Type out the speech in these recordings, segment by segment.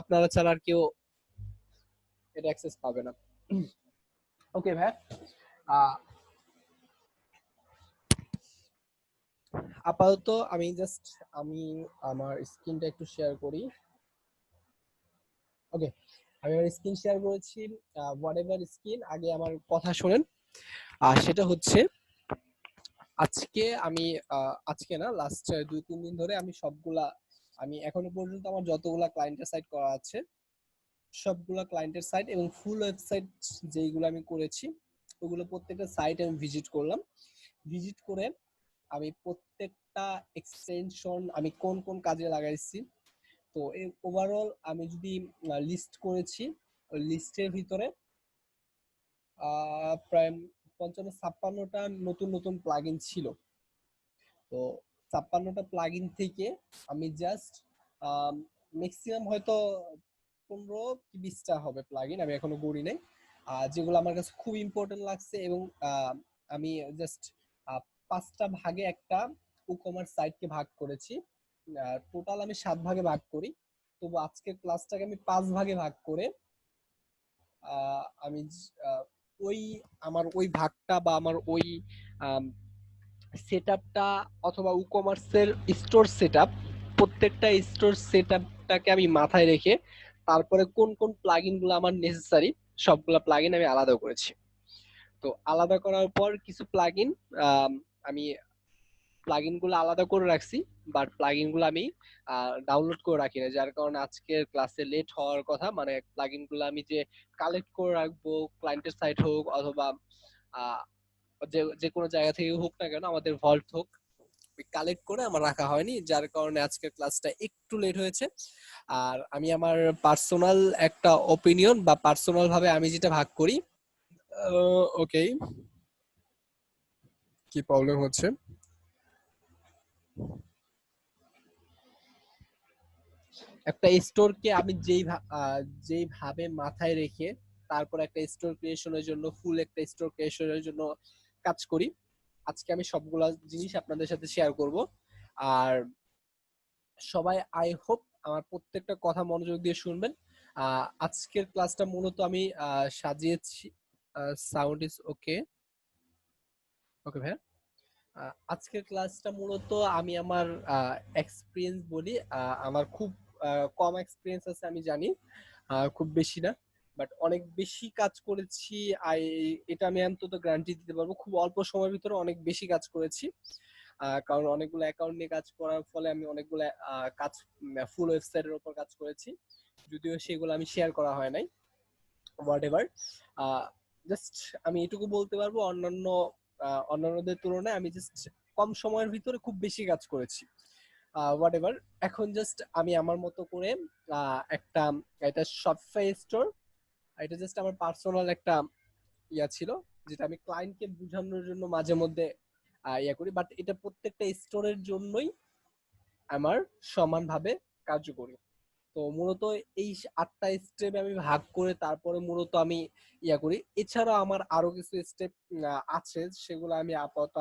আপনারা ছাড়া আর কেউ এটা অ্যাক্সেস পাবে না। ওকে ভাই, আপাতত আমি আমার স্ক্রিনটা একটু শেয়ার করি। ওকে, আমি আমার স্ক্রিন শেয়ার করেছি। হোয়াট এভার স্ক্রিন, আগে আমার কথা শোনেন। সেটা হচ্ছে আজকে না, লাস্ট 2-3 দিন ধরে আমি এখনো পর্যন্ত আমার যতগুলা ক্লায়েন্টের সাইট করা আছে সবগুলা ক্লায়েন্টের সাইট এবং ফুল ওয়েবসাইট যেইগুলো আমি করেছি ওগুলো প্রত্যেকটা সাইট আমি ভিজিট করলাম। ভিজিট করে আমি প্রত্যেকটা এক্সটেনশন আমি কোন কোন কাজে লাগাইছি, তো ওভারঅল আমি যদি লিস্ট করেছি, ওই লিস্টের ভিতরে প্রায় 55-56টা নতুন নতুন প্লাগইন ছিল। তো 56টা প্লাগইন থেকে আমি জাস্ট ম্যাক্সিমাম হয়তো 15 কি 20টা হবে প্লাগইন, আমি এখনো গড়ি নাই, যেগুলো আমার কাছে খুব ইম্পর্টেন্ট লাগছে। এবং আমি জাস্ট 5টা ভাগে একটা ই-কমার্স সাইটকে ভাগ করেছি। টোটাল আমি 7 ভাগে ভাগ করি, তবু আজকের ক্লাসটাকে আমি 5 ভাগে ভাগ করে আমি ওই আমার ওই ভাগটা বা আমার ওই সেটআপটা অথবা ই-কমার্সের স্টোর সেটআপ, প্রত্যেকটা স্টোর সেটআপটাকে আমি মাথায় রেখে তারপরে কোন কোন প্লাগইনগুলো আমার নেসেসারি সবগুলা প্লাগইন আমি আলাদা করেছি। তো আলাদা করার পর কিছু প্লাগইন আমি প্লাগইনগুলো আলাদা করে রাখছি, বাট প্লাগইনগুলো আমি ডাউনলোড করে রাখি না, যার কারণে আজকের ক্লাসে লেট হওয়ার কথা। মানে প্লাগইনগুলো আমি যে কালেক্ট করে রাখবো, ক্লায়েন্টের সাইট হোক অথবা যে কোনো জায়গা থেকে হোক না কেন, আমাদের ভল্ট হোক, কালেক্ট করে আমার রাখা হয়নি, যার কারণে আজকের ক্লাসটা একটু লেট হয়েছে। আর আমি আমার পার্সোনাল একটা ওপিনিয়ন বা পার্সোনাল ভাবে আমি যেটা ভাগ করি, ওকে কি প্রবলেম হচ্ছে, একটা স্টোরকে আমি যেইভাবে মাথায় রেখে তারপর একটা স্টোর ক্রিয়েশনের জন্য ফুল একটা স্টোর ক্রিয়েশনের জন্য কাজ করি, আজকে আমি সবগুলা জিনিস আপনাদের সাথে শেয়ার করব। আর সবাই আই হোপ আমার প্রত্যেকটা কথা মনোযোগ দিয়ে শুনবেন। আজকের ক্লাসটা মূলত আমি সাজিয়েছি, সাউন্ড ইজ ওকে, ওকে ভাই। আজকের ক্লাসটা মূলত আমি আমার এক্সপিরিয়েন্স বলি। আমার খুব কম এক্সপিরিয়েন্স আছে আমি জানি, খুব বেশি না, বাট অনেক বেশি কাজ করেছি। এটা আমি অন্তত গ্যারান্টি দিতে পারবো, খুব অল্প সময়ের ভিতরে অনেক বেশি কাজ করেছি। কারণ অনেকগুলো অ্যাকাউন্ট নিয়ে কাজ করার ফলে আমি অনেকগুলো কাজ ফুল ওয়েবসাইটের উপর কাজ করেছি, যদিও সেগুলো আমি শেয়ার করা হয় নাই। হোয়াট এভার, জাস্ট আমি এটুকু বলতে পারবো অন্যান্যদের তুলনায় আমি জাস্ট কম সময়ের ভিতরে খুব বেশি কাজ করেছি। হোয়াট এভার, এখন জাস্ট আমি আমার মতো করে একটা, এটা শপিফাই স্টোর, এটা জাস্ট আমার পার্সোনাল একটা ছিল, যেটা আমি ক্লায়েন্টকে বোঝানোর জন্য মাঝে মধ্যে ইয়া করি, বাট এটা প্রত্যেকটা স্টোরের জন্যই আমার সমানভাবে কার্যকরী। তো মূলত এই 8টা স্টেপে আমি ভাগ করে তারপরে মূলত আমি ইয়া করি। এছাড়া আমার আরো কিছু স্টেপ আছে, সেগুলো আমি আপাতত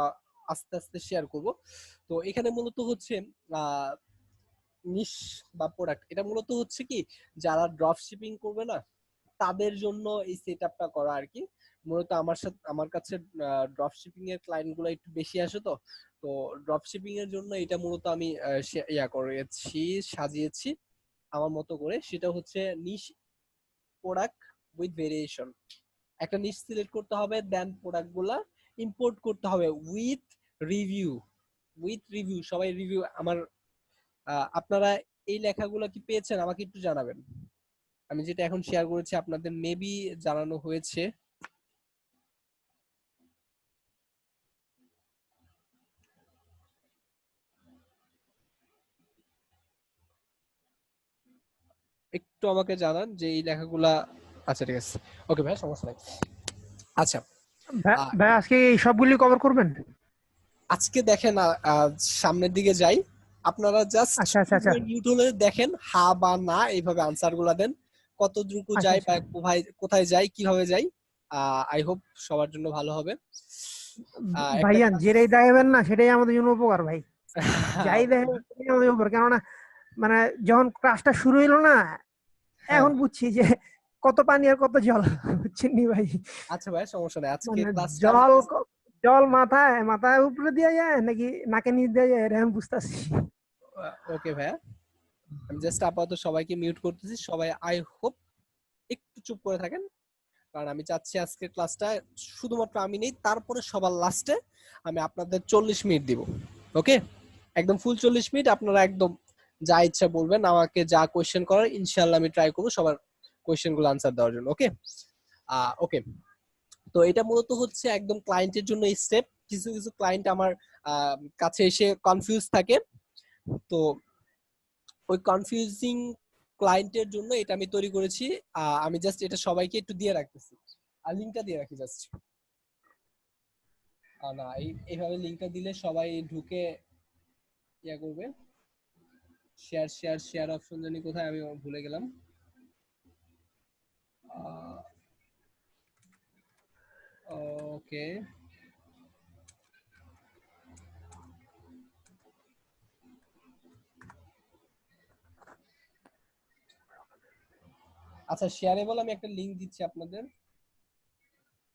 আস্তে আস্তে শেয়ার করব। তো এখানে মূলত হচ্ছে নিশ বা প্রোডাক্ট, এটা মূলত হচ্ছে কি, যারা ড্রপ শিপিং করবে না তাদের জন্য এই সেটআপটা করা আর কি। মূলত আমার কাছে ড্রপ শিপিং এর ক্লায়েন্ট গুলো একটু বেশি আসে, তো তো ড্রপ শিপিং এর জন্য এটা মূলত আমি ইয়া করেছি, সাজিয়েছি আমার মতো করে। সেটা হচ্ছে নিশ প্রোডাক্ট উইথ ভেরিয়েশন। একটা নিশ সিলেক্ট করতে হবে, দেন প্রোডাক্ট গুলা ইম্পোর্ট করতে হবে উইথ রিভিউ। সবাই রিভিউ আমার, আপনারা এই লেখাগুলো কি পেয়েছেন আমাকে একটু জানাবেন। আমি যেটা এখন শেয়ার করেছি আপনাদের মেবি জানানো হয়েছে। একটু আমাকে জানান যে এই লেখাগুলা, আচ্ছা ঠিক আছে, ওকে ভাই, সমস্যা নাই। আচ্ছা, ভাই আজকে এই সবগুলি কভার করবেন? আজকে দেখেন সামনের দিকে যাই, আপনারা জাস্ট আচ্ছা আচ্ছা আচ্ছা ইউটিউবে দেখেন, হা বা না এইভাবে আনসার গুলা দেন, কতটুকু আচ্ছা যাই আচ্ছা বা কোথায় যাই কিভাবে যাই। আই হোপ সবার জন্য ভালো হবে। একটা ভাইয়ান, ক্লাস যেটাই দেখাবেন না সেটাই আমাদের জন্য উপকার ভাই। যাই দেখেন সেটাই আমাদের উপকার, কেননা মানে যখন ক্লাসটা শুরু হইলো না, হ্যাঁ, এখন বুঝছি যে কত পানি আর কত জল। বুঝছেন নি ভাই? আচ্ছা ভাই, সমস্যা নেই। আজকে মানে ক্লাসটা আমি জল জল মাথায় মাথায় উপরে দিয়ে যায় নাকি নাকে নিচ দিয়ে যায়, এটা আমি বুঝতেছি। ওকে ভাইয়া, আমি জাস্ট আপাতত সবাইকে মিউট করতেছি। সবাই আই হোপ একটু চুপ করে থাকেন, কারণ আমি চাচ্ছি আজকের ক্লাসটা শুধুমাত্র আমি নেই, তারপরে সবার লাস্টে আমি আপনাদের 40 মিনিট দিব। ওকে, একদম ফুল 40 মিনিট। আপনারা একদম যা ইচ্ছা বলবেন, আমাকে যা কোয়েশ্চেন করার ইনশাল্লাহ আমি ট্রাই করবো সবার কোয়েশ্চেন গুলো আনসার দেওয়ার জন্য। ওকে, ওকে। তো এটা মূলত হচ্ছে একদম ক্লায়েন্টের জন্য স্টেপ। কিছু কিছু ক্লায়েন্ট আমার কাছে এসে কনফিউজ থাকে, তো ওই কনফিউজিং ক্লায়েন্টের জন্য এটা আমি তৈরি করেছি। আমি জাস্ট এটা সবাইকে একটু দিয়ে রাখতেছি, আর লিঙ্কটা দিয়ে রাখি জাস্ট। না, এইভাবে লিঙ্কটা দিলে সবাই ঢুকে ইয়া করবে। শেয়ার শেয়ার শেয়ার অপশন জানি কোথায়, আমি ভুলে গেলাম। ওকে, আচ্ছা, শেয়ারেবল আমি একটা লিঙ্ক দিচ্ছি আপনাদের।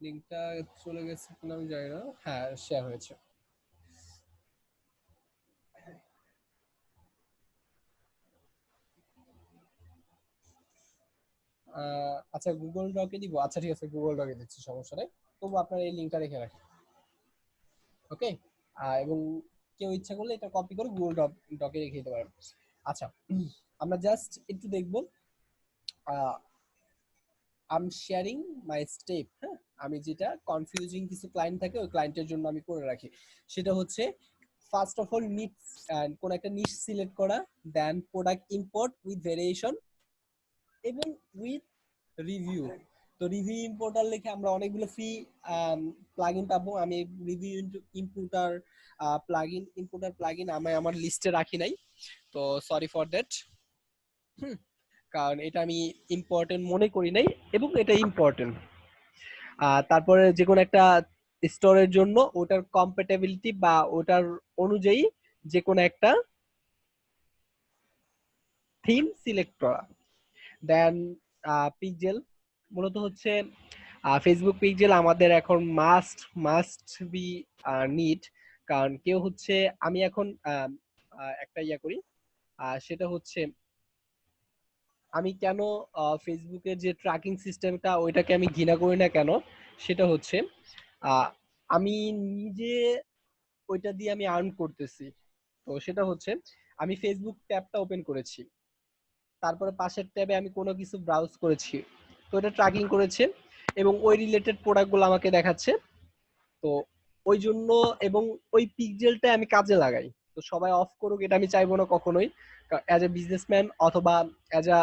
লিঙ্কটা চলে গেছে কিনা আমি জানি না। হ্যাঁ, শেয়ার হয়েছে। আচ্ছা, গুগল ডকে দিব। আচ্ছা ঠিক আছে, গুগল ডকে দিচ্ছি, সমস্যা নেই। তবু আপনার এই লিঙ্কটা রেখে রাখেন। ওকে, এবং কেউ ইচ্ছা করলে এটা কপি করে গুগল ডকে রেখে দিতে পারেন। আচ্ছা, আমরা জাস্ট একটু দেখবো। I am sharing my step. হ্যাঁ, আমি যেটা কনফিউজিং কিছু ক্লায়েন্ট থাকে ওই ক্লায়েন্টের জন্য আমি করে রাখি, সেটা হচ্ছে ফার্স্ট অফ অল নিডস, কোন একটা নিশ সিলেক্ট করা, দেন প্রোডাক্ট ইম্পোর্ট উইথ ভেরিয়েশন এবং উইথ রিভিউ। তো রিভিউ ইম্পোর্টার লিখে আমরা অনেকগুলো ফ্রি প্লাগইন পাবো। আমি রিভিউ ইম্পোর্টার প্লাগইন আমি আমার লিস্টে রাখি নাই, তো সরি ফর দ্যাট। হুম, কারণ এটা আমি ইম্পর্টেন্ট মনে করি নাই, এবং এটা ইম্পর্টেন্ট। তারপরে যে কোনো একটা স্টোরের জন্য ওটার কম্প্যাটেবিলিটি বা ওটার অনুযায়ী যে কোনো একটা থিম সিলেক্ট করা। দেন পিকজেল, মূলত হচ্ছে ফেসবুক পিকজেল আমাদের এখন মাস্ট মাস্ট বি নিড। কারণ কেউ হচ্ছে, আমি এখন একটা ইয়া করি, সেটা হচ্ছে আমি কেন ফেসবুকের যে ট্র্যাকিং সিস্টেমটা ওইটাকে আমি ঘৃণা করি না কেন, সেটা হচ্ছে আহ, আমি নিজে ওইটা দিয়ে আমি আর্ন করতেছি। তো সেটা হচ্ছে আমি ফেসবুক ট্যাবটা ওপেন করেছি, তারপরে পাশের ট্যাবে আমি কোনো কিছু ব্রাউজ করেছি, তো এটা ট্র্যাকিং করেছে এবং ওই রিলেটেড প্রোডাক্টগুলো আমাকে দেখাচ্ছে। তো ওই জন্য, এবং ওই পিকজেলটা আমি কাজে লাগাই। তো সবাই অফ করুক এটা আমি চাইবো না কখনোই। অ্যাজ এ বিজনেসম্যান অথবা অ্যাজ আ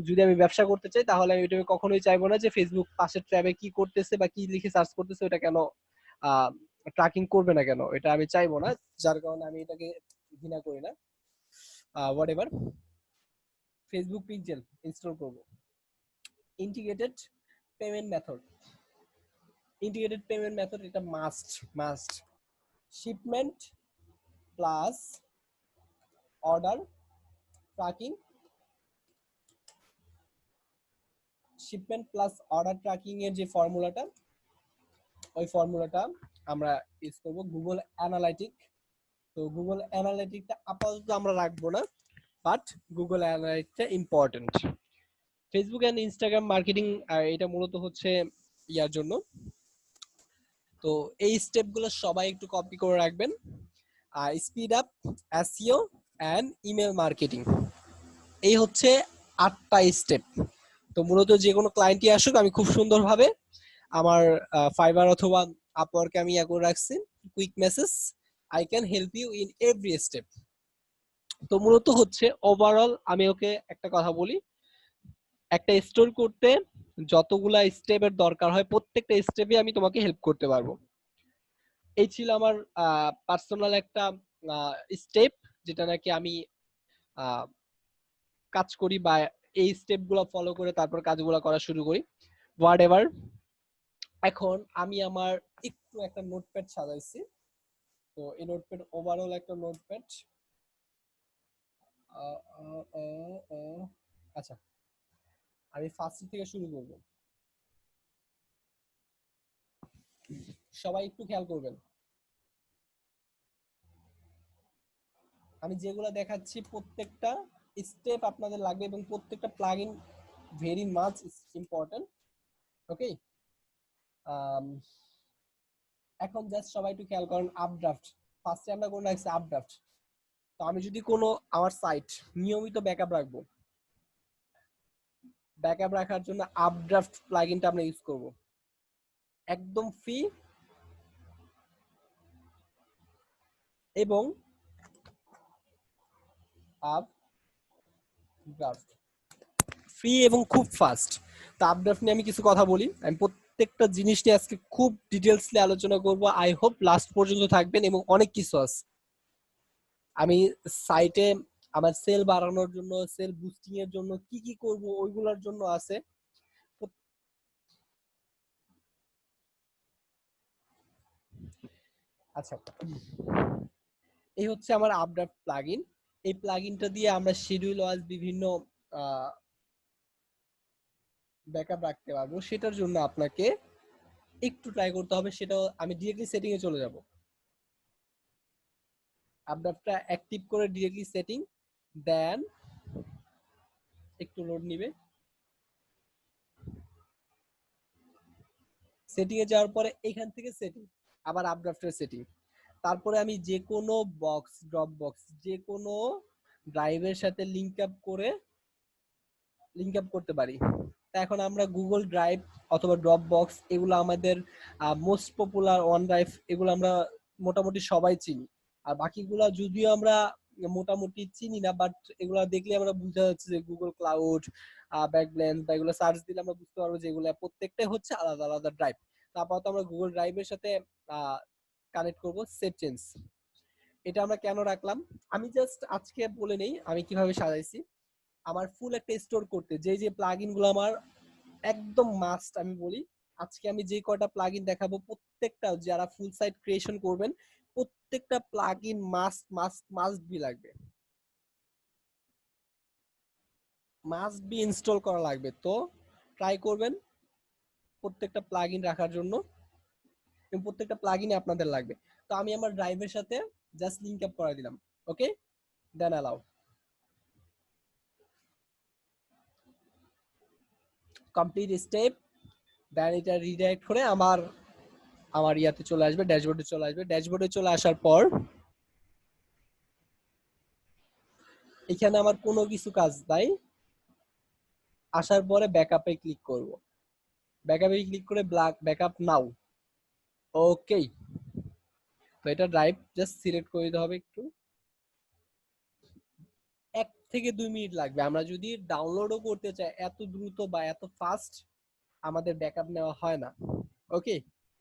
যদি আমি ব্যবসা করতে চাই, তাহলে আমি এটাকে কখনোই চাইবো না যে ফেসবুক পাশের ট্যাবে কি করতেছে বা কি লিখে সার্চ করতেছে ওটা কেন ট্র্যাকিং করবে না কেন, এটা আমি চাইবো না। যার কারণে আমি এটাকে ঘৃণা করি না। Whatever, Facebook pixel install করব। Integrated payment method, integrated payment method এটা must must. Shipment plus order tracking, shipment plus order tracking এর যে ফর্মুলাটা, ওই ফর্মুলাটা আমরা ইউজ করব গুগল অ্যানালাইটিক। তো গুগল অ্যানালাইটিকটা আপাতত আমরা রাখবো না, বাট গুগল অ্যানালাইটিকটা important. Facebook and Instagram marketing, এটা মূলত হচ্ছে ইয়ার জন্য। তো এই স্টেপগুলো সবাই একটু কপি করে রাখবেন। Speed up SEO and email marketing, এই হচ্ছে 8টা স্টেপ। তো মূলত যে কোনো ক্লায়েন্টই আসুক, আমি খুব সুন্দরভাবে আমার ফাইবার অথবা আপওয়ার্কে আমি ইয়া করে রাখছি, quick message, I can help you in every step. তো মূলত হচ্ছে ওভারঅল আমি ওকে একটা কথা বলি, একটা স্টোর করতে যতগুলা স্টেপের দরকার হয় প্রত্যেকটা স্টেপে আমি তোমাকে হেল্প করতে পারবো। এই ছিল আমার পার্সোনাল একটা স্টেপ, যেটা নাকি আমি আহ, কাজ করি, বা এই স্টেপ গুলো ফলো করে তারপর কাজগুলো করা শুরু করি। হোয়াট এভার, এখন আমি আমার একটু একটা নোটপ্যাড সাজাইছি। তো এই নোটপ্যাড ওভারঅল একটা নোটপ্যাড। আচ্ছা, আমি ফার্স্ট থেকে শুরু করব, সবাই একটু খেয়াল করবেন। আমি যেগুলো দেখাচ্ছি প্রত্যেকটা স্টেপ আপনাদের লাগবে এবং প্রত্যেকটা প্লাগইন ভেরি মাচ ইম্পর্টেন্ট। ওকে, এখন জাস্ট সবাই একটু খেয়াল করেন। আপড্রাফট ফার্স্টে আমরা করে রাখছি আপড্রাফট। তো আমি যদি কোনো আমার সাইট নিয়মিত ব্যাকআপ রাখবো, ব্যাকআপ রাখার জন্য আপড্রাফট প্লাগইনটা আমরা ইউজ করব, একদম ফ্রি এবং আপড্রাফট ফ্রি এবং খুব ফাস্ট। তো আপড্রাফট নিয়ে আমি কিছু কথা বলি। আমি প্রত্যেকটা জিনিস নিয়ে আজকে খুব ডিটেলসলি আলোচনা করব। আই হোপ লাস্ট পর্যন্ত থাকবেন এবং অনেক কিছু আছে। আমি সাইটে আমার সেল বাড়ানোর জন্য, সেল বুস্টিং এর জন্য কি কি করব ওইগুলোর জন্য আছে। আচ্ছা, এই হচ্ছে আমার আপড্রাফট প্লাগইন। এই প্লাগইনটা দিয়ে আমরা শিডিউল ওয়াইজ বিভিন্ন ব্যাকআপ রাখতে পারবো। সেটার জন্য আপনাকে একটু ট্রাই করতে হবে। সেটা আমি ডিরেক্টলি সেটিং এ চলে যাব। আপড্রাফটটা অ্যাক্টিভ করে ডিরেক্টলি সেটিং দেন, একটু লোড নিবে। সেটিং এ যাওয়ার পরে এখান থেকে সেটিং, আবার আপড্রাফটের সেটিং। তারপরে আমি যে কোনো বক্স, ড্রপ বক্স, যে কোনো ড্রাইভের সাথে লিংক আপ করতে পারি। এখন আমরা গুগল ড্রাইভ অথবা ড্রপ বক্স, এগুলো আমাদের মোস্ট পপুলার, ওয়ান ড্রাইভ, এগুলো আমরা মোটামুটি সবাই চিনি। আর বাকিগুলা যদিও আমরা মোটামুটি চিনি না, বাট এগুলা দেখলে আমরা বুঝা যাচ্ছে যে গুগল ক্লাউড, ব্যাকব্লেন্স বা এগুলো সার্চ দিলে আমরা বুঝতে পারবো যে এগুলো প্রত্যেকটাই হচ্ছে আলাদা আলাদা ড্রাইভ। তারপর তো আমরা গুগল ড্রাইভের সাথে কানেক্ট করব সেভ চেঞ্জ। এটা আমরা কেন রাখলাম আমি জাস্ট আজকে বলে নেই আমি কিভাবে সাজাইছি। আমার ফুল একটা স্টোর করতে যে যে প্লাগইন গুলো আমার একদম মাস্ট, আমি বলি আজকে আমি যে কয়টা প্লাগইন দেখাবো প্রত্যেকটা যারা ফুল সাইট ক্রিয়েশন করবেন প্রত্যেকটা plugin must must must be লাগবে, মাস্ট বি ইনস্টল করা লাগবে। তো ট্রাই করবেন প্রত্যেকটা প্লাগইন রাখার জন্য এবং প্রত্যেকটা প্লাগইনে আপনাদের লাগবে। তো আমি আমার ড্রাইভের সাথে জাস্ট লিংক আপ করে দিলাম। ওকে, দেন অ্যালাউ, কমপ্লিট স্টেপ। দেন এটা রিডাইরেক্ট করে আমার আমার ইয়াতে চলে আসবে, ড্যাশবোর্ডে চলে আসবে। ড্যাশবোর্ডে চলে আসার পর এখানে আমার কোনো কিছু কাজ নাই। আসার পরে ব্যাকআপে ক্লিক করব, ব্যাকআপে ক্লিক করে ব্যাকআপ নাও। ওকে, তো এটা ড্রাইভ জাস্ট সিলেক্ট করে দিতে হবে। একটু 1 থেকে 2 মিনিট লাগবে। আমরা যদি ডাউনলোডও করতে চাই এত দ্রুত বা এত ফাস্ট আমাদের ব্যাকআপ নেওয়া হয় না। ওকে,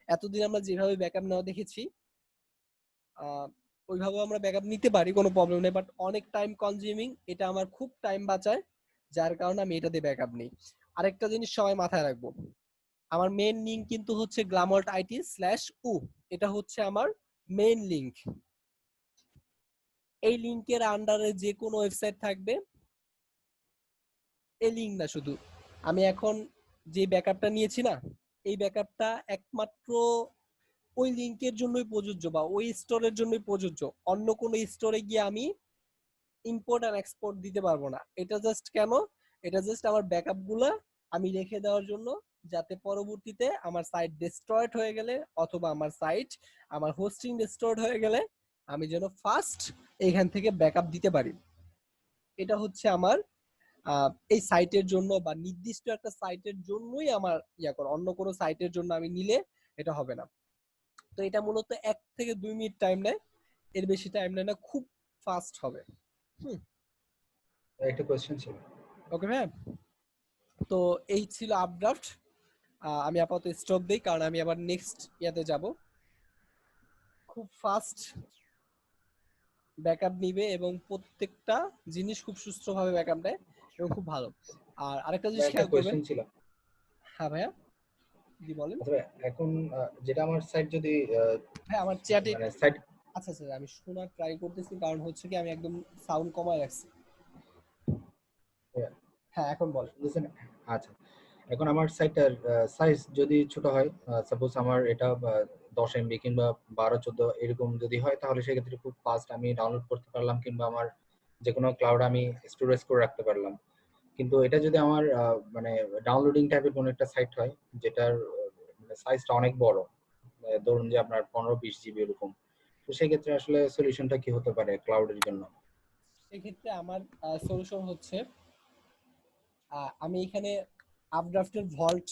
এতদিন আমরা যেভাবে ব্যাকআপ নেওয়া দেখেছি ওইভাবে আমরা ব্যাকআপ নিতে পারি, কোনো প্রবলেম নেই, বাট অনেক টাইম কনজিউমিং, এটা আমার খুব টাইম বাঁচায়, যার কারণে আমি এটা দিয়ে ব্যাকআপ নিই। আরেকটা জিনিস সবাই মাথায় রাখবো, আমার মেইন লিংক কিন্তু হচ্ছে glamourt.it/u, এটা হচ্ছে আমার মেইন লিংক। এই লিংকের আন্ডারে যে কোনো ওয়েবসাইট থাকবে, এই লিংক না শুধু, আমি এখন যে ব্যাকআপটা নিয়েছি না, এই ব্যাকআপটা একমাত্র ওই লিংকের জন্যই প্রযোজ্য বা ওই স্টোরের জন্যই প্রযোজ্য। অন্য কোনো স্টোরে গিয়ে আমি ইম্পোর্ট আর এক্সপোর্ট দিতে পারবো না। এটা জাস্ট কেন, এটা জাস্ট আমার ব্যাকআপ গুলা আমি রেখে দেওয়ার জন্য, যাতে পরবর্তীতে আমার সাইট ডিস্ট্রয়েড হয়ে গেলে অথবা আমার সাইট, আমার হোস্টিং ডিস্ট্রয়েড হয়ে গেলে আমি যেন ফার্স্ট এখান থেকে ব্যাকআপ দিতে পারি। এটা হচ্ছে আমার এই সাইটের জন্য বা নির্দিষ্ট একটা সাইটের জন্যই আমার ইয়া করা, অন্য কোনো সাইটের জন্য আমি নিলে এটা হবে না। তো এটা মূলত 1 থেকে 2 মিনিট টাইম নেয়, এর বেশি টাইম নেয় না, খুব ফাস্ট হবে। একটা কোয়েশ্চেন ছিল। ওকে ভাই, তো এই ছিল আপড্রাফট। আমি আপাতত স্টপ দেই কারণ আমি আবার নেক্সট ইয়াতে যাব। খুব ফাস্ট ব্যাকআপ নিবে এবং প্রত্যেকটা জিনিস খুব সুস্থভাবে ব্যাকআপ দেয় এবং খুব ভালো। আর আরেকটা জিনিস একটা খেয়াল করবেন। কোয়েশ্চেন ছিল। হ্যাঁ ভাইয়া, জি বলেন। আচ্ছা ভাই, এখন যেটা আমার সাইট যদি ভাই আমার চ্যাটে, মানে সাইট, আচ্ছা আচ্ছা আমি শোনার ট্রাই করতেছি, কারণ হচ্ছে কি আমি একদম সাউন্ড কমায় রাখছি। হ্যাঁ এখন বল। বুঝছেন? আচ্ছা, এখন আমার সাইটটার সাইজ যদি ছোট হয়, সাপোজ আমার এটা 10 এমবি কিংবা 12-14 এরকম যদি হয়, তাহলে সেক্ষেত্রে খুব ফাস্ট আমি ডাউনলোড করতে পারলাম, কিংবা আমার যে কোনো ক্লাউড আমি স্টোরেজ করে রাখতে পারলাম। কিন্তু এটা যদি আমার মানে ডাউনলোডিং টাইপের কোনো একটা সাইট হয়, যেটার সাইজটা অনেক বড়, ধরুন যে আপনার 15-20 জিবি এরকম, তো সেক্ষেত্রে আসলে সলিউশনটা কি হতে পারে ক্লাউডের জন্য? সেক্ষেত্রে আমার সলিউশন হচ্ছে আমি এখানে আপড্রাফটের ভল্ট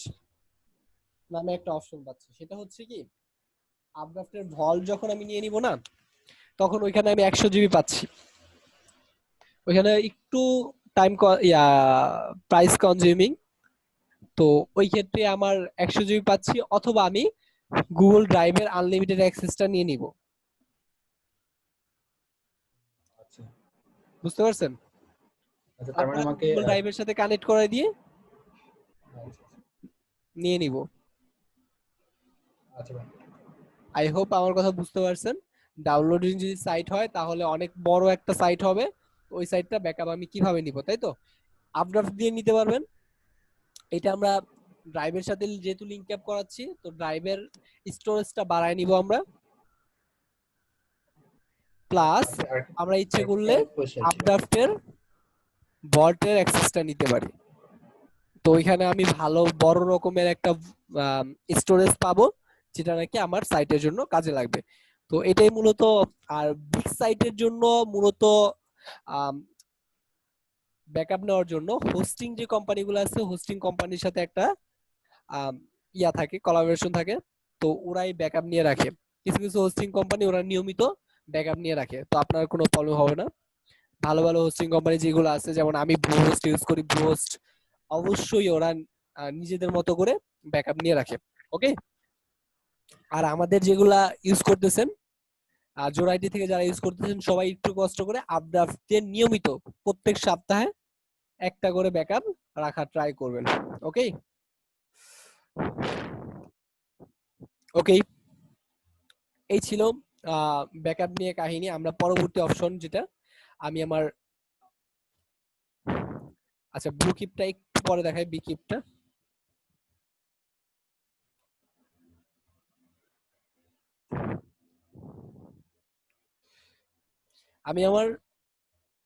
নামে একটা অপশন পাচ্ছি। সেটা হচ্ছে কি, আপড্রাফটের ভল্ট যখন আমি নিয়ে নিব না, তখন ওইখানে আমি 100 জিবি পাচ্ছি। ওইখানে একটু টাইম প্রাইস কনজিউমিং, তো ওই ক্ষেত্রে আমার 100 জিবি পাচ্ছি, অথবা আমি গুগল ড্রাইভের আনলিমিটেড অ্যাক্সেসটা নিয়ে নিব। আচ্ছা বুঝতে পারছেন? আচ্ছা, তার মানে তারপরে আমি আমাকে গুগল ড্রাইভের সাথে কানেক্ট করে দিয়ে আচ্ছা নিয়ে নিব। আচ্ছা ভাই। আই হোপ আমার কথা বুঝতে পারছেন। ডাউনলোডিং যদি সাইট হয় তাহলে অনেক বড় একটা সাইট হবে, ওই সাইটটা ব্যাকআপ আমি কিভাবে নিব, তাই তো? আপড্রাফট দিয়ে নিতে পারবেন। এটা আমরা ড্রাইভের সাথে যেহেতু লিংক আপ করাচ্ছি, তো ড্রাইভের স্টোরেজটা বাড়ায় নিব আমরা, প্লাস আচ্ছা, আমরা ইচ্ছে আরেকটা করলে কোয়েশ্চেন ছিল। আপড্রাফটের ভল্টের অ্যাক্সেসটা নিতে পারি। তো ওইখানে আমি ভালো বড় রকমের একটা স্টোরেজ পাবো, যেটা নাকি আমার সাইটের জন্য কাজে লাগবে। তো এটাই মূলত। আর বিগ সাইটের জন্য মূলত ব্যাকআপ নেওয়ার জন্য হোস্টিং যে কোম্পানিগুলো আছে, হোস্টিং কোম্পানির সাথে একটা আম, ইয়া থাকে, কোলাবোরেশন থাকে। তো ওরাই ব্যাকআপ নিয়ে রাখে। কিছু কিছু হোস্টিং কোম্পানি ওরা নিয়মিত ব্যাকআপ নিয়ে রাখে, তো আপনার কোনো প্রবলেম হবে না। ভালো ভালো হোস্টিং কোম্পানি যেগুলো আছে, যেমন আমি ব্লুহোস্ট ইউজ করি, ব্লুহোস্ট অবশ্যই ওরা নিজেদের মতো করে ব্যাকআপ নিয়ে রাখে। ওকে। আর আমাদের যেগুলা ইউজ করতেছেন, জোর আইডি থেকে যারা ইউজ করতেছেন, সবাই একটু কষ্ট করে আপডেট নিয়মিত প্রত্যেক সপ্তাহে একটা করে ব্যাকআপ রাখা ট্রাই করবেন। ওকে। ওকে, এই ছিল ব্যাকআপ নিয়ে কাহিনী। আমরা পরবর্তী অপশন যেটা আমি আমার, আচ্ছা ব্লু কিপটা একটু পরে দেখাই, বি কিপটা। আমি আমার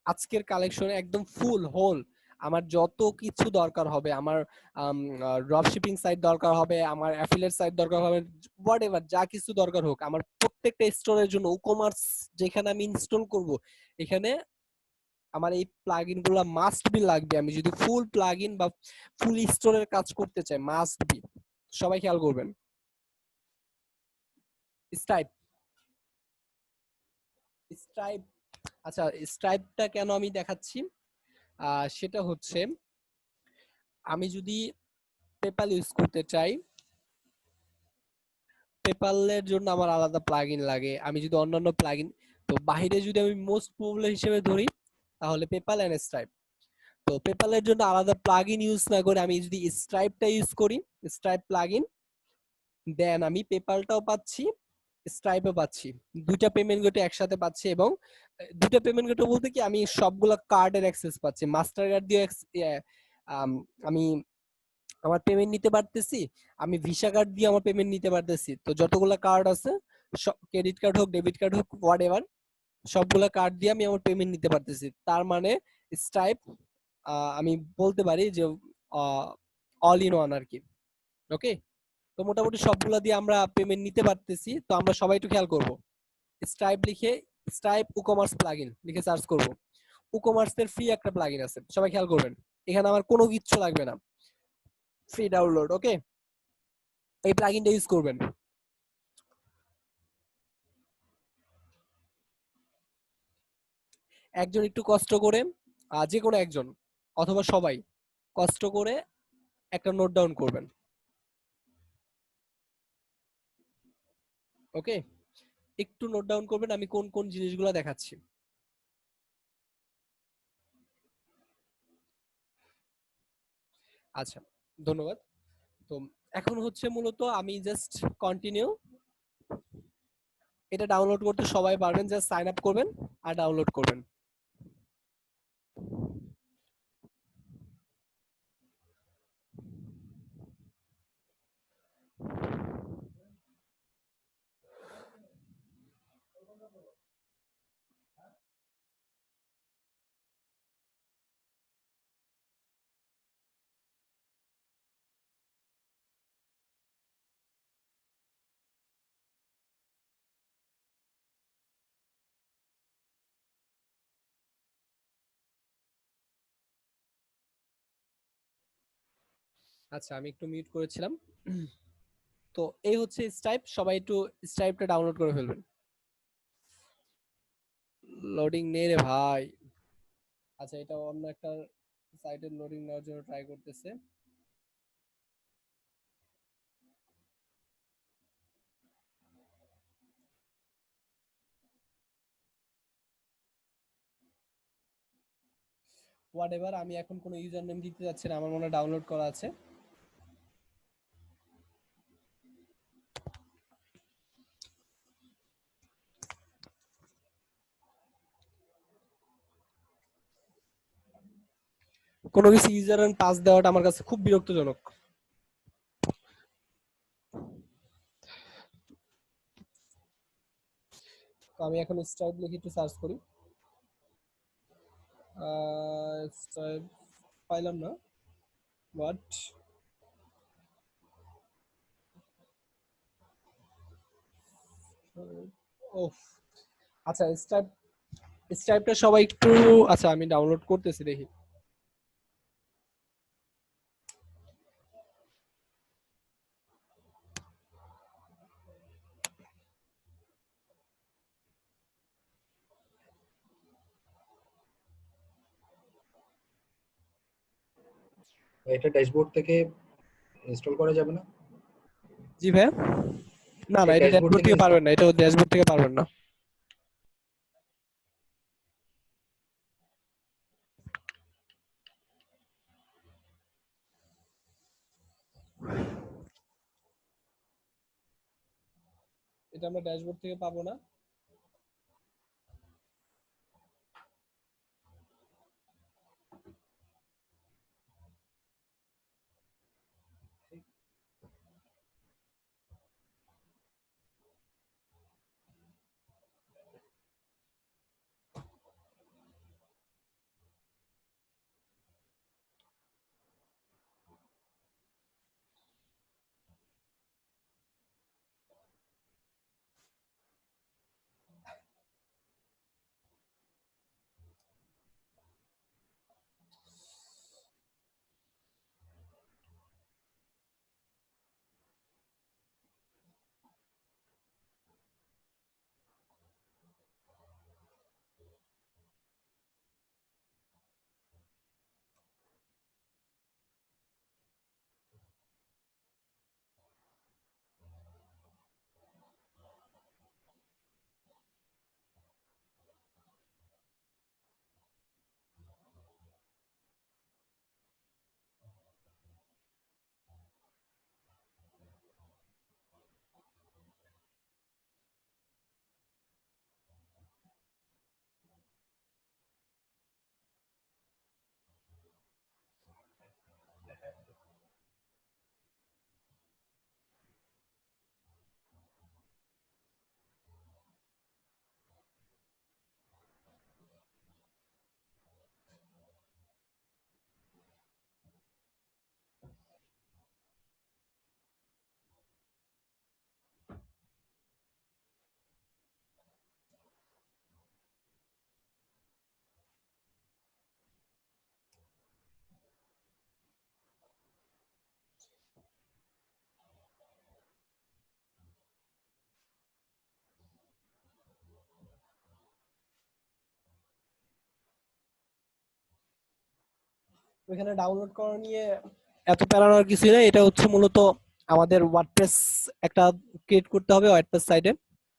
আজকের কালেকশনে একদম ফুল হোল আমার যত কিছু দরকার হবে, আমার ড্রপ শিপিং সাইট দরকার হবে, আমার অ্যাফিলিয়েট সাইট দরকার হবে, হোয়াট এভার যা কিছু দরকার হোক, আমার প্রত্যেকটা স্টোরের জন্য ই-কমার্স যেখানে আমি ইনস্টল করব, এখানে আমার এই প্লাগইন গুলো মাস্ট বি লাগবে। আমি যদি ফুল প্লাগইন বা ফুল স্টোরের কাজ করতে চাই, মাস্ট বি। সবাই খেয়াল করবেন। স্টাইপ, স্ট্রাইপ। আচ্ছা, স্ট্রাইপটা কেন আমি দেখাচ্ছি, সেটা হচ্ছে আমি যদি পেপাল ইউজ করতে চাই, পেপালের জন্য আমার আলাদা প্লাগইন লাগে। আমি যদি অন্যান্য প্লাগইন, তো বাইরে যদি আমি মোস্ট পপুলার হিসেবে ধরি, তাহলে পেপাল এন্ড স্ট্রাইপ। তো পেপালের জন্য আলাদা প্লাগইন ইউজ না করে আমি যদি স্ট্রাইপটা ইউজ করি, স্ট্রাইপ প্লাগইন, দেন আমি পেপালটাও পাচ্ছি, স্ট্রাইপও পাচ্ছি, দুইটা পেমেন্ট গেটে একসাথে পাচ্ছি। এবং দুইটা পেমেন্ট গেটে বলতে কি, আমি সবগুলা কার্ডের অ্যাক্সেস পাচ্ছি, মাস্টার কার্ড দিয়ে আমি আমার পেমেন্ট নিতে পারতেছি, আমি ভিসা কার্ড দিয়ে আমার পেমেন্ট নিতে পারতেছি। তো যতগুলা কার্ড আছে, ক্রেডিট কার্ড হোক, ডেবিট কার্ড হোক, হোয়াট এভার, সবগুলা কার্ড দিয়ে আমি আমার পেমেন্ট নিতে পারতেছি। তার মানে স্ট্রাইপ আমি বলতে পারি যে অল ইন ওয়ান আর কি। ওকে। তো মোটামুটি সবগুলা দিয়ে আমরা পেমেন্ট নিতে পারতেছি। তো আমরা সবাই একটু খেয়াল করব, স্ট্রাইপ লিখে, স্ট্রাইপ উকমার্স প্লাগইন লিখে সার্চ করব। উকমার্স এর ফ্রি একটা প্লাগইন আছে, সবাই খেয়াল করবেন। এখানে আমার কোনো কিচ্ছু লাগবে না, ফ্রি ডাউনলোড। ওকে, এই প্লাগইনটা ইউজ করবেন। একজন একটু কষ্ট করে, যে কোনো একজন অথবা সবাই কষ্ট করে একটা নোট ডাউন করবেন। ওকে, একটু নোট ডাউন করবেন আমি কোন কোন জিনিসগুলো দেখাচ্ছি। আচ্ছা, ধন্যবাদ। তো এখন হচ্ছে মূলত আমি জাস্ট কন্টিনিউ, এটা ডাউনলোড করতে সবাই পারবেন, জাস্ট সাইন আপ করবেন আর ডাউনলোড করবেন। আচ্ছা, আমি একটু মিউট করেছিলাম। তো এই হচ্ছে স্টাইপ, সবাই একটু স্টাইপটা ডাউনলোড করে ফেলবেন। লোডিং নেই রে ভাই। আচ্ছা, এটা অন্য একটা সাইটের লোডিং নেওয়ার জন্য ট্রাই করতেছে। হোয়াট এভার, আমি এখন কোনো ইউজার নেম দিতে যাচ্ছি না, আমার মনে হয় ডাউনলোড করা আছে। কোনো কিছু ইউজার নেম পাস দেওয়াটা আমার কাছে খুব বিরক্তজনক। তো আমি এখন স্ট্রাইপ লিখে একটু সার্চ করি। স্ট্রাইপ পাইলাম না। হোয়াট? ওফ। আচ্ছা, স্ট্রাইপ, স্ট্রাইপটা সবাই একটু, আচ্ছা আমি ডাউনলোড করতেছি, দেখি। এটা ড্যাশবোর্ড থেকে ইনস্টল করা যাবে না? জি ভাইয়া। না না, এই এটা ড্যাশবোর্ড ড্যাশবোর্ড থেকে থেকে পারবেন না, এটা ড্যাশবোর্ড থেকে পারবেন না। এটা আমরা ড্যাশবোর্ড থেকে পাবো না। ওইখানে ডাউনলোড করা নিয়ে এত প্যারানোর কিছুই নাই। এটা হচ্ছে মূলত আমাদের ওয়ার্ডপ্রেস একটা ক্রিয়েট করতে হবে, ওয়ার্ডপ্রেস সাইটে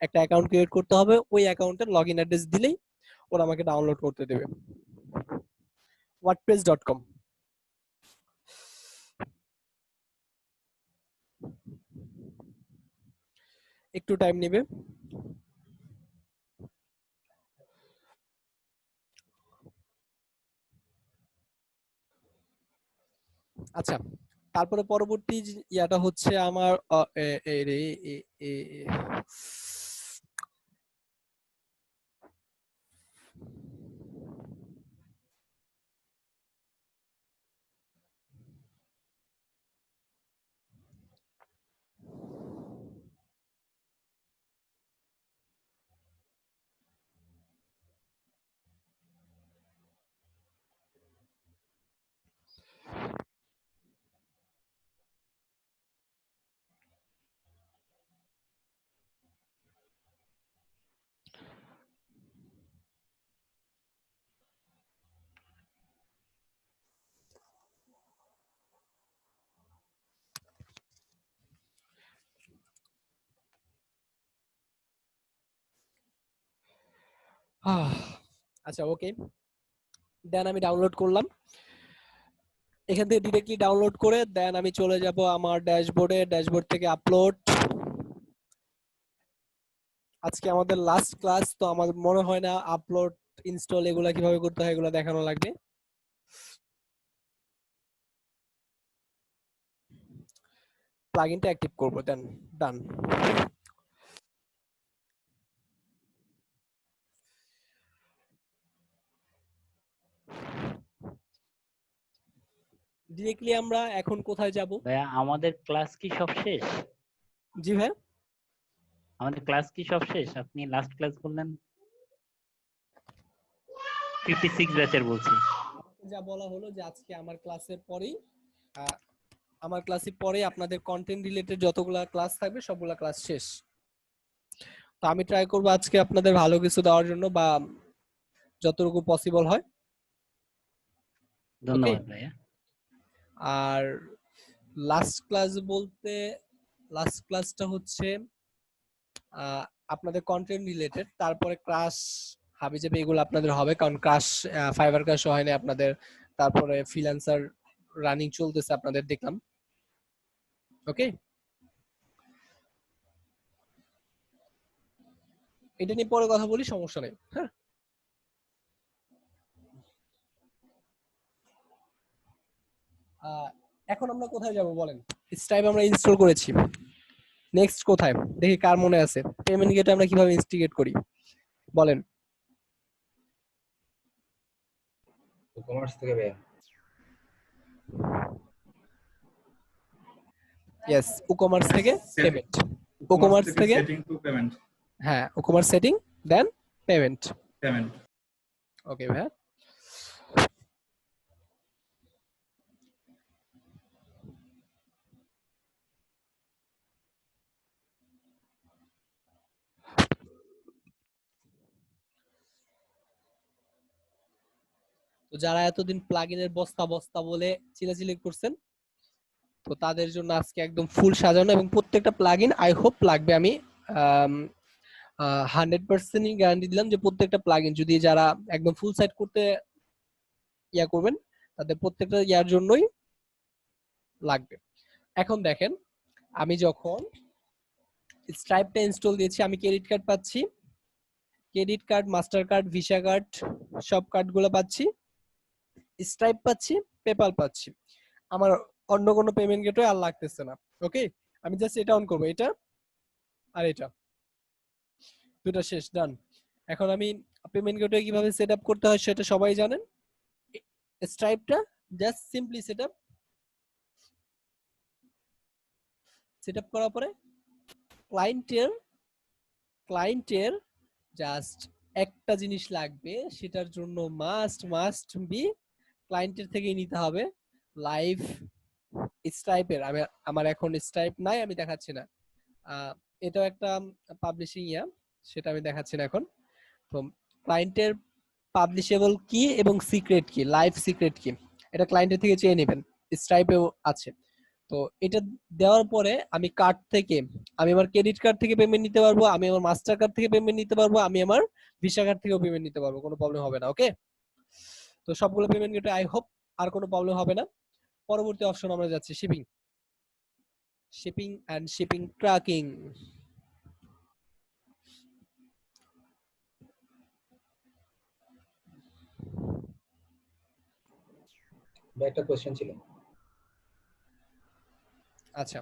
একটা অ্যাকাউন্ট ক্রিয়েট করতে হবে, ওই অ্যাকাউন্টের লগ ইন অ্যাড্রেস দিলেই ওরা আমাকে ডাউনলোড করতে দেবে। wordpress.com। একটু টাইম নেবে। আচ্ছা, তারপরে পরবর্তী ইয়াটা হচ্ছে আমার এ রে এ এ এ- আচ্ছা ওকে, দেন আমি ডাউনলোড করলাম। এখান থেকে ডিরেক্টলি ডাউনলোড করে দেন আমি চলে যাব আমার ড্যাশবোর্ডে, ড্যাশবোর্ড থেকে আপলোড। আজকে আমাদের লাস্ট ক্লাস, তো আমার মনে হয় না আপলোড ইনস্টল এগুলা কিভাবে করতে হয় এগুলা দেখানো লাগবে। প্লাগইনটা অ্যাক্টিভ করব, দেন ডান। ডিরেক্টলি আমরা এখন কোথায় যাব? ভাইয়া আমাদের ক্লাস কি সব শেষ? জি ভাই, আমাদের ক্লাস কি সব শেষ? আপনি লাস্ট ক্লাস বললেন 56 ব্যাচের বলছি। আমাকে যা বলা হলো যে আজকে আমার ক্লাসের পরেই আমার ক্লাসের পরেই আপনাদের কন্টেন্ট রিলেটেড যতগুলা ক্লাস থাকবে সবগুলা ক্লাস শেষ। তো আমি ট্রাই করব আজকে আপনাদের ভালো কিছু দেওয়ার জন্য, বা যতটুকু পসিবল হয়। ধন্যবাদ ভাইয়া। আর লাস্ট ক্লাস বলতে লাস্ট ক্লাসটা হচ্ছে আপনাদের কন্টেন্ট রিলেটেড, তারপরে ক্রাশ হাবিজাবি এগুলো আপনাদের হবে, কারণ ক্রাশ ফাইবার ক্রাশ হয় না আপনাদের, তারপরে ফ্রিল্যান্সার রানিং চলতেছে আপনাদের দেখলাম। ওকে, এটা নিয়ে পরে কথা বলি, সমস্যা নেই। হ্যাঁ, এখন আমরা কোথায় যাব বলেন? স্ট্রাইপ আমরা ইনস্টল করেছি, নেক্সট কোথায় দেখি কার মনে আছে? পেমেন্ট গেটে আমরা কিভাবে ইনস্টিগেট করি বলেন? কমার্স থেকে ভাইয়া। ইয়েস, ই-কমার্স থেকে পেমেন্ট। ই-কমার্স থেকে সেটিং টু পেমেন্ট। হ্যাঁ, ই-কমার্স সেটিং দেন পেমেন্ট। পেমেন্ট। ওকে ভাই, তো যারা এতদিন প্লাগইনের বস্তা বস্তা বলে চিলাচিলি করছেন, তো তাদের জন্য আজকে একদম ফুল সাজানো, এবং প্রত্যেকটা প্লাগইন আই হোপ লাগবে। আমি 100% গ্যারান্টি দিলাম যে প্রত্যেকটা প্লাগইন যদি যারা একদম ফুল সাইট করতে ইয়া করবেন, তাদের প্রত্যেকটা ইয়ার জন্যই লাগবে। এখন দেখেন, আমি যখন স্ট্রাইপটা ইনস্টল দিয়েছি, আমি ক্রেডিট কার্ড পাচ্ছি, credit card, master card, visa card, সব কার্ডগুলো পাচ্ছি, স্ট্রাইপ পাচ্ছি, পেপাল পাচ্ছি। আমার অন্য কোনো পেমেন্ট গেটওয়ে আর লাগতেছে না। ওকে, আমি জাস্ট এটা অন করবো, এটা আর এটা, দুটো শেষ, ডান। এখন আমি পেমেন্ট গেটওয়ে কিভাবে সেট আপ করতে হয় সেটা সবাই জানেন। স্ট্রাইপটা জাস্ট সিম্পলি সেট আপ করার পরে ক্লায়েন্টের জাস্ট একটা জিনিস লাগবে, সেটার জন্য মাস্ট বি ক্লায়েন্টের থেকেই নিতে হবে লাইভ স্ট্রাইপের। আমার এখন স্ট্রাইপ নাই, আমি দেখাচ্ছি না। এটাও একটা পাবলিশিং ইয়া, সেটা আমি দেখাচ্ছি না এখন। তো ক্লায়েন্টের পাবলিশেবল কি এবং সিক্রেট কি, লাইভ সিক্রেট কি, এটা ক্লায়েন্টের থেকে চেয়ে নেবেন, স্ট্রাইপেও আছে। তো এটা দেওয়ার পরে আমি কার্ড থেকে, আমি আমার ক্রেডিট কার্ড থেকে পেমেন্ট নিতে পারবো, আমি আমার মাস্টার কার্ড থেকে পেমেন্ট নিতে পারবো, আমি আমার ভিসা কার্ড থেকেও পেমেন্ট নিতে পারবো, কোনো প্রবলেম হবে না। ওকে, তো সবগুলো পেমেন্ট গেটে আই হোপ আর কোনো প্রবলেম হবে না। পরবর্তী অপশন আমরা যাচ্ছি শিপিং এন্ড শিপিং ট্র্যাকিং। একটা কোশ্চেন ছিল। আচ্ছা,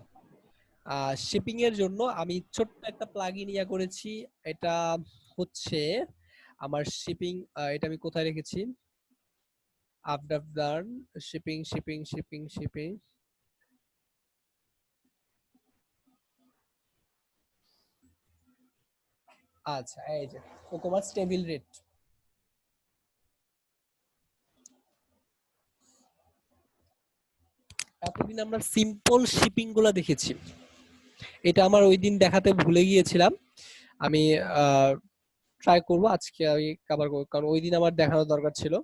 শিপিং এর জন্য আমি ছোট্ট একটা প্লাগইন ইয়া করেছি। এটা হচ্ছে আমার শিপিং, এটা আমি কোথায় রেখেছি? Up down shipping. আচ্ছা, এই যে ই-কমার্স টেবিল রেট। এতদিন আমরা সিম্পল শিপিং গুলা দেখেছি, এটা আমার ওই দিন দেখাতে ভুলে গিয়েছিলাম। আমি ট্রাই করব আজকে আমি কভার করব, কারণ ওই দিন আমার দেখানো দরকার ছিল।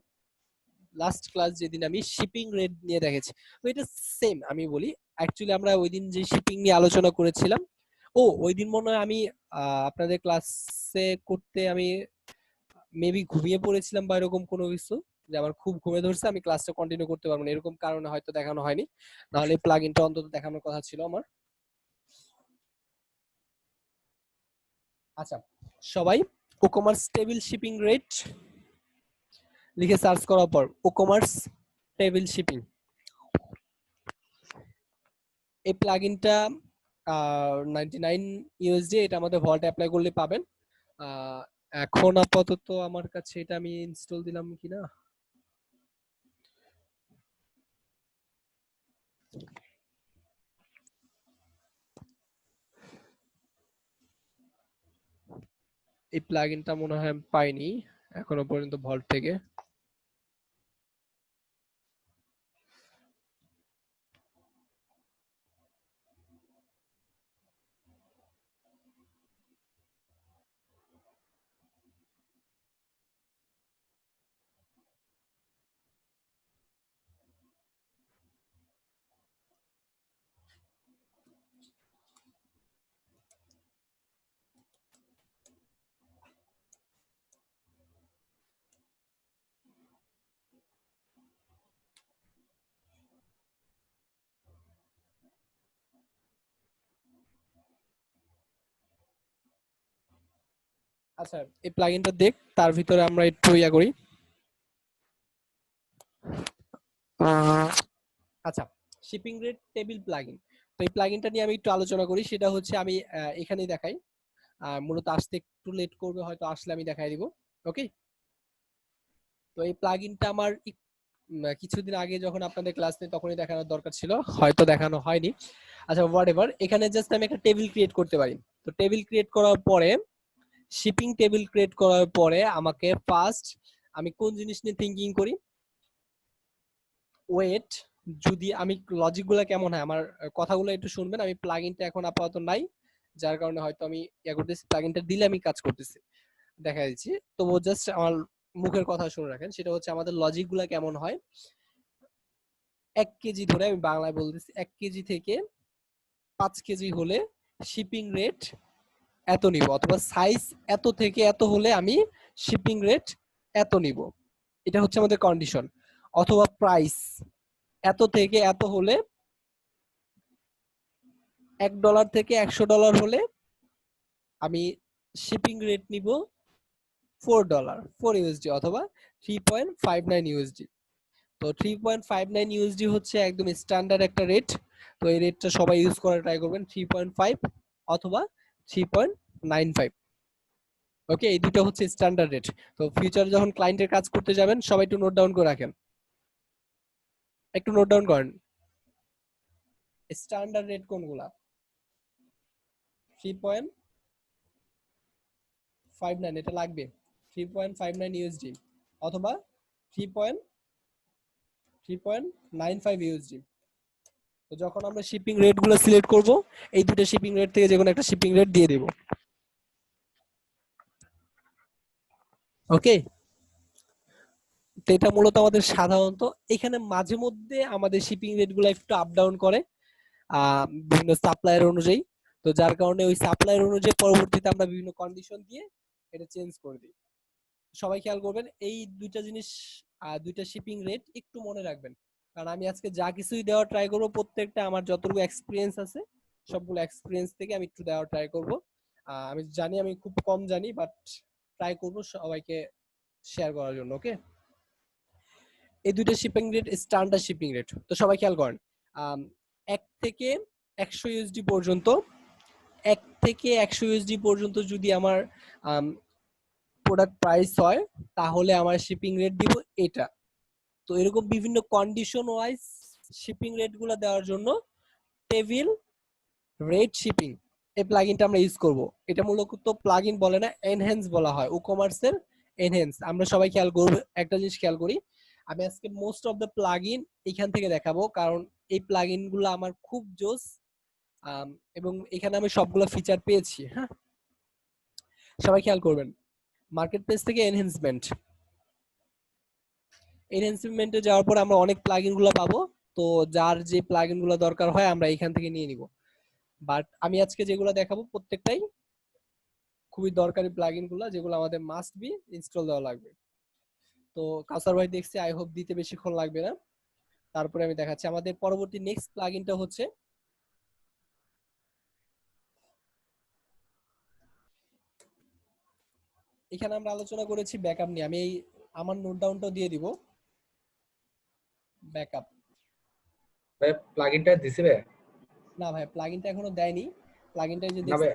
লাস্ট ক্লাস যেদিন আমি শিপিং রেট নিয়ে দেখেছি, তো এটা সেম। আমি বলি অ্যাকচুয়ালি আমরা ওই দিন যে শিপিং নিয়ে আলোচনা করেছিলাম, ওই দিন মনে হয় আমি আপনাদের ক্লাসে করতে আমি মেবি ঘুমিয়ে পড়েছিলাম বা এরকম কোনো কিছু, যে আমার খুব ঘুমে ধরছে, আমি ক্লাসটা কন্টিনিউ করতে পারবো না, এরকম কারণে হয়তো দেখানো হয়নি, নাহলে প্লাগইনটা অন্তত দেখানোর কথা ছিল আমার। আচ্ছা, সবাই ওকমার্স টেবিল শিপিং রেট লিখে সার্চ করার পর ওকমার্স টেবিল শিপিং, এই প্লাগইনটা 99 ইউএসডি, এটা আমাদের ভল্টে অ্যাপ্লাই করলে পাবেন। এখন আপাতত আমার কাছে এটা আমি ইনস্টল দিলাম কিনা, এই প্লাগইনটা মনে হয় আমি পাইনি এখনো পর্যন্ত ভল্ট থেকে। আচ্ছা, এই প্লাগইনটা দেখ, তার ভিতরে আমরা একটু ইয়া করি। আচ্ছা, শিপিং রেট টেবিল প্লাগইন, তো এই প্লাগইনটা নিয়ে আমি একটু আলোচনা করি। সেটা হচ্ছে আমি এখানেই দেখাই, মূলত আসতে একটু লেট করবে, হয়তো আসলে আমি দেখাই দিব। ওকে, তো এই প্লাগইনটা আমার কিছুদিন আগে যখন আপনাদের ক্লাস নেই তখনই দেখানোর দরকার ছিল, হয়তো দেখানো হয়নি। আচ্ছা, হোয়াটএভার, এখানে জাস্ট আমি একটা টেবিল ক্রিয়েট করতে পারি। তো টেবিল ক্রিয়েট করার পরে, শিপিং টেবিল ক্রিয়েট করার পরে আমাকে ফার্স্ট আমি কোন জিনিস নিয়ে থিঙ্কিং করি, ওয়েট, যদি আমি লজিকগুলো কেমন হয়, আমার কথাগুলো একটু শুনবেন। আমি প্লাগইনটা এখন আপাতত নাই, যার কারণে হয়তো আমি ইয়া করতেছি, প্লাগইনটা দিলে আমি কাজ করতেছি, দেখা দিচ্ছি। তো জাস্ট আমার মুখের কথা শুনে রাখেন। সেটা হচ্ছে আমাদের লজিকগুলো কেমন হয়, 1 কেজি ধরে, আমি বাংলায় বলতেছি, 1 কেজি থেকে 5 কেজি হলে শিপিং রেট এত নিব, অথবা সাইজ এত থেকে এত হলে আমি শিপিং রেট এত নিব, এটা হচ্ছে আমাদের কন্ডিশন। অথবা প্রাইস এত থেকে এত হলে, $1 থেকে $100 হলে আমি শিপিং রেট নিব $4 ইউএসডি, অথবা 3.59 ইউএসডি। তো 3.59 ইউএসডি হচ্ছে একদম স্ট্যান্ডার্ড একটা রেট। তো এই রেটটা সবাই ইউজ করার ট্রাই করবেন, 3.5 অথবা 3.95। ওকে, এই দুটো হচ্ছে স্ট্যান্ডার্ড রেট। তো ফিউচারে যখন ক্লায়েন্টের কাজ করতে যাবেন, সবাই একটু নোট ডাউন করে রাখেন, একটু নোট ডাউন করেন স্ট্যান্ডার্ড রেট কোনগুলা। 3.59 এটা লাগবে, 3.59 ইউএসডি অথবা 3.95 ইউএসডি। তো যখন আমরা শিপিং রেট গুলো সিলেক্ট করব, এই দুটো শিপিং রেট থেকে যে কোনো একটা শিপিং রেট দিয়ে দেব। ওকে, তো এটা মূলত আমাদের সাধারণত, এখানে মাঝে মধ্যে আমাদের শিপিং রেট গুলো একটু আপ ডাউন করে বিভিন্ন সাপ্লায়ার অনুযায়ী। তো যার কারণে ওই সাপ্লায়ার অনুযায়ী পরবর্তীতে আমরা বিভিন্ন কন্ডিশন দিয়ে এটা চেঞ্জ করে দিই। সবাই খেয়াল করবেন এই দুইটা জিনিস, দুইটা শিপিং রেট একটু মনে রাখবেন, কারণ আমি আজকে যা কিছুই দেওয়ার ট্রাই করবো, প্রত্যেকটা আমার যতটুকু এক্সপিরিয়েন্স আছে সবগুলো এক্সপিরিয়েন্স থেকে আমি একটু দেওয়ার ট্রাই করব। আমি জানি আমি খুব কম জানি, বাট ট্রাই করব সবাইকে শেয়ার করার জন্য। ওকে, এই দুইটা shipping rate standard shipping rate. তো সবাই খেয়াল করেন, 1 থেকে 100 ইউএসডি পর্যন্ত, 1 থেকে 100 ইউএসডি পর্যন্ত যদি আমার প্রোডাক্ট প্রাইস হয়, তাহলে আমার শিপিং রেট দিব এটা। তো এরকম বিভিন্ন কন্ডিশন ওয়াইজ শিপিং রেট গুলো দেওয়ার জন্য টেবিল রেট শিপিং এই প্লাগইনটা আমরা ইউজ করব। এটা মূলত প্লাগইন বলে না, এনহ্যান্স বলা হয়, ই-কমার্সের এনহ্যান্স। আমরা সবাই খেয়াল করব, একটা জিনিস খেয়াল করি, আমি আজকে মোস্ট অফ দ্য প্লাগইন এখান থেকে দেখাবো, কারণ এই প্লাগইন গুলো আমার খুব জোস, এবং এখানে আমি সবগুলো ফিচার পেয়েছি। হ্যাঁ, সবাই খেয়াল করবেন, মার্কেট প্লেস থেকে এনহ্যান্সমেন্টে যাওয়ার পর আমরা অনেক প্লাগইন গুলো পাবো। তো যার যে প্লাগইন গুলো দরকার হয় আমরা এখান থেকে নিয়ে নিব। বাট আমি আজকে যেগুলো দেখাবো প্রত্যেকটাই খুবই দরকারি প্লাগইন গুলা যেগুলো আমাদের মাস্ট বি ইনস্টল দেওয়া লাগবে। তো কাউসার ভাই দেখছি, আই হোপ দিতে বেশিক্ষণ লাগবে না। তারপরে আমি দেখাচ্ছি আমাদের পরবর্তী নেক্সট প্লাগইনটা হচ্ছে এখানে আমরা আলোচনা করেছি ব্যাকআপ নিয়ে। আমি আমার নোট ডাউনটাও দিয়ে দিব। ব্যাকআপ ভাই প্লাগইনটা দিছে ভাই? না ভাই, প্লাগইনটা এখনো দেয়নি। প্লাগইনটা যে না ভাই,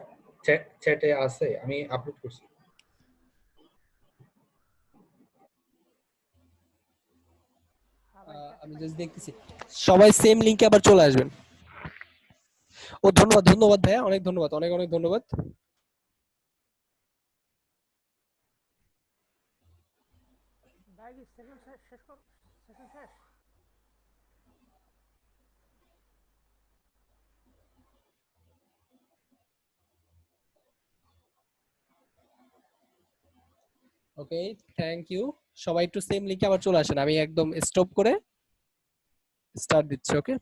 চ্যাটে আছে, আমি আপলোড করছি। আমি জাস্ট দেখতেছি। সবাই সেম লিংকে আবার চলে আসবেন। ও ধন্যবাদ, ধন্যবাদ ভাইয়া, অনেক ধন্যবাদ, অনেক অনেক ধন্যবাদ। ভাই কি সেকেন্ড শেষ কর, সেশন শেষ? ওকে, থ্যাংক ইউ। সবাই একটু সেম লিংকে আবার চলে আসেন। আমি একদম স্টপ করে স্টার্ট দিচ্ছি। ওকে।